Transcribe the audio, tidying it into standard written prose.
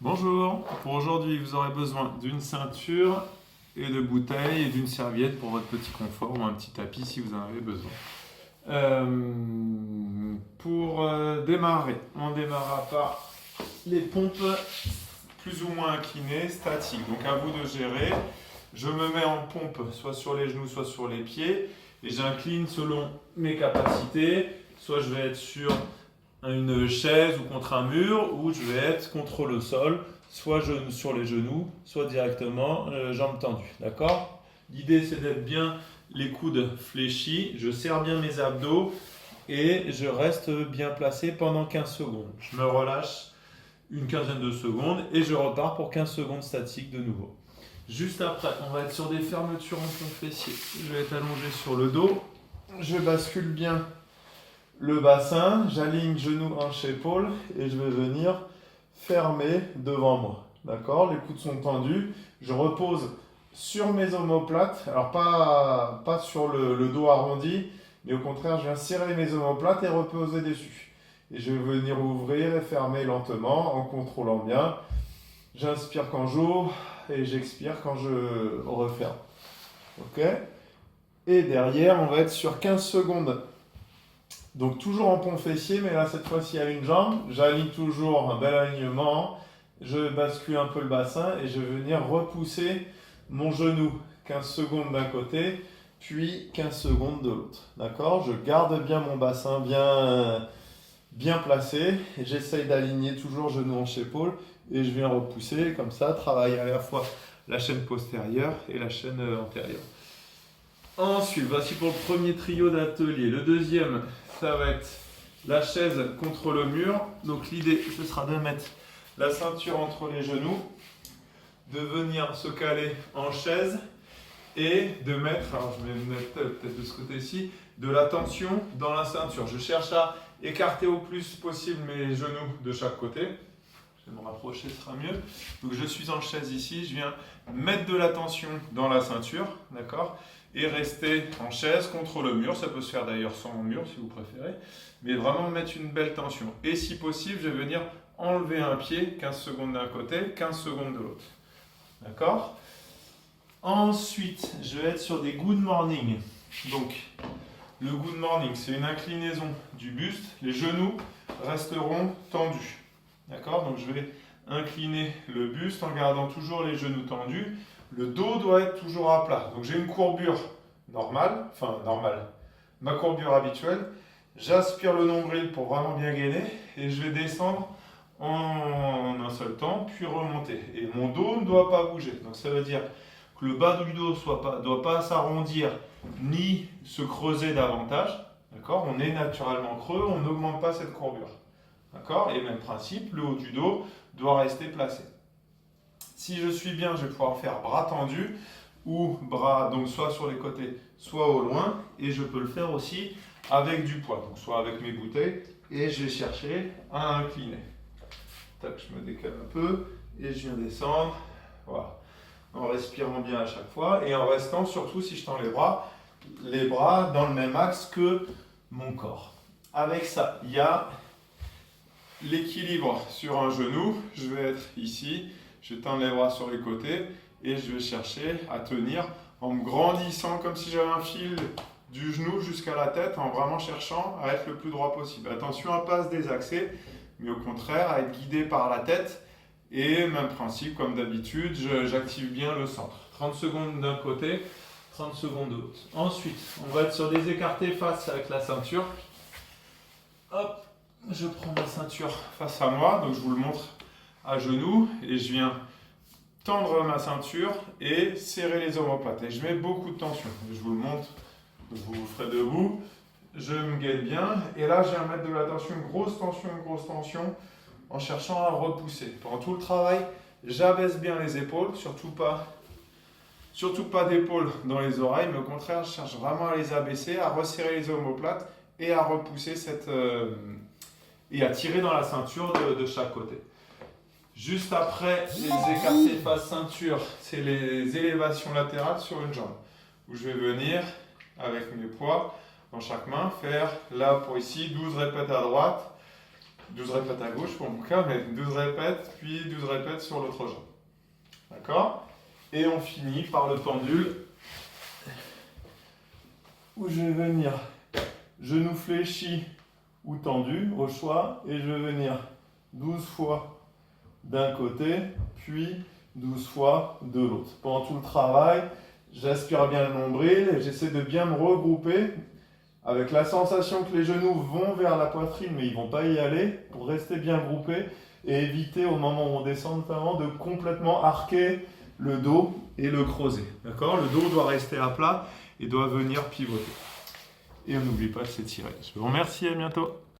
Bonjour, pour aujourd'hui vous aurez besoin d'une ceinture et de bouteilles et d'une serviette pour votre petit confort ou un petit tapis si vous en avez besoin. Pour démarrer, on démarrera par les pompes plus ou moins inclinées, statiques. Donc à vous de gérer. Je me mets en pompe soit sur les genoux, soit sur les pieds et j'incline selon mes capacités. Soit je vais être sur une chaise ou contre un mur, ou je vais être contre le sol, soit sur les genoux, soit directement jambes tendues. D'accord? L'idée c'est d'être bien les coudes fléchis, je serre bien mes abdos et je reste bien placé pendant 15 secondes. Je me relâche une quinzaine de secondes et je repars pour 15 secondes statiques de nouveau. Juste après, on va être sur des fermetures en pompe fessier. Je vais être allongé sur le dos, je bascule bien le bassin, j'aligne genoux, hanches, épaules et je vais venir fermer devant moi. D'accord? Les coudes sont tendus. Je repose sur mes omoplates. Alors pas sur le dos arrondi, mais au contraire, je viens serrer mes omoplates et reposer dessus. Et je vais venir ouvrir et fermer lentement en contrôlant bien. J'inspire quand j'ouvre et j'expire quand je referme. Ok? Et derrière, on va être sur 15 secondes. Donc toujours en pont fessier, mais là cette fois-ci à une jambe, j'aligne toujours un bel alignement, je bascule un peu le bassin et je vais venir repousser mon genou 15 secondes d'un côté, puis 15 secondes de l'autre. D'accord? Je garde bien mon bassin bien placé et j'essaye d'aligner toujours genou, hanche, épaule et je viens repousser comme ça, travailler à la fois la chaîne postérieure et la chaîne antérieure. Ensuite, voici pour le premier trio d'atelier. Le deuxième, ça va être la chaise contre le mur. Donc l'idée, ce sera de mettre la ceinture entre les genoux, de venir se caler en chaise et de mettre, alors je vais me mettre peut-être de ce côté-ci, de la tension dans la ceinture. Je cherche à écarter au plus possible mes genoux de chaque côté. Je vais me rapprocher, ce sera mieux. Donc je suis en chaise ici, je viens mettre de la tension dans la ceinture, d'accord, et rester en chaise contre le mur. Ça peut se faire d'ailleurs sans mur si vous préférez, mais vraiment mettre une belle tension. Et si possible, je vais venir enlever un pied, 15 secondes d'un côté, 15 secondes de l'autre. D'accord? Ensuite, je vais être sur des good morning. Donc, le good morning, c'est une inclinaison du buste. Les genoux resteront tendus. D'accord? Donc, je vais incliner le buste en gardant toujours les genoux tendus. Le dos doit être toujours à plat. Donc j'ai une courbure normale, ma courbure habituelle. J'aspire le nombril pour vraiment bien gainer et je vais descendre en un seul temps, puis remonter. Et mon dos ne doit pas bouger. Donc ça veut dire que le bas du dos ne doit pas s'arrondir ni se creuser davantage. D'accord? On est naturellement creux, on n'augmente pas cette courbure. D'accord? Et même principe, le haut du dos doit rester placé. Si je suis bien, je vais pouvoir faire bras tendus ou bras donc soit sur les côtés, soit au loin. Et je peux le faire aussi avec du poids, donc soit avec mes bouteilles. Et je vais chercher à incliner. Tac, je me décale un peu et je viens descendre. Voilà. En respirant bien à chaque fois et en restant surtout si je tends les bras dans le même axe que mon corps. Avec ça, il y a l'équilibre sur un genou. Je vais être ici. Je tends les bras sur les côtés et je vais chercher à tenir en me grandissant comme si j'avais un fil du genou jusqu'à la tête en vraiment cherchant à être le plus droit possible. Attention à ne pas se désaxer, mais au contraire à être guidé par la tête et même principe comme d'habitude, j'active bien le centre. 30 secondes d'un côté, 30 secondes de l'autre. Ensuite, on va être sur des écartés face avec la ceinture. Hop, je prends ma ceinture face à moi, donc je vous le montre à genoux et je viens tendre ma ceinture et serrer les omoplates et je mets beaucoup de tension. Je vous le montre, vous vous ferez debout, je me gaine bien et là je viens mettre de la tension, une grosse tension en cherchant à repousser. Pendant tout le travail, j'abaisse bien les épaules, surtout pas d'épaules dans les oreilles, mais au contraire je cherche vraiment à les abaisser, à resserrer les omoplates et à repousser et à tirer dans la ceinture de chaque côté. Juste après les écartés face ceinture, c'est les élévations latérales sur une jambe. Où je vais venir, avec mes poids dans chaque main, faire là pour ici 12 répètes à droite, 12 répètes à gauche pour mon cas, mais 12 répètes, puis 12 répètes sur l'autre jambe. D'accord? Et on finit par le pendule, où je vais venir genou fléchi ou tendu, au choix, et je vais venir 12 fois d'un côté, puis 12 fois de l'autre. Pendant tout le travail, j'aspire bien le nombril et j'essaie de bien me regrouper avec la sensation que les genoux vont vers la poitrine, mais ils ne vont pas y aller, pour rester bien groupés et éviter au moment où on descend notamment de complètement arquer le dos et le creuser. D'accord? Le dos doit rester à plat et doit venir pivoter. Et on n'oublie pas de s'étirer. Je vous remercie, à bientôt.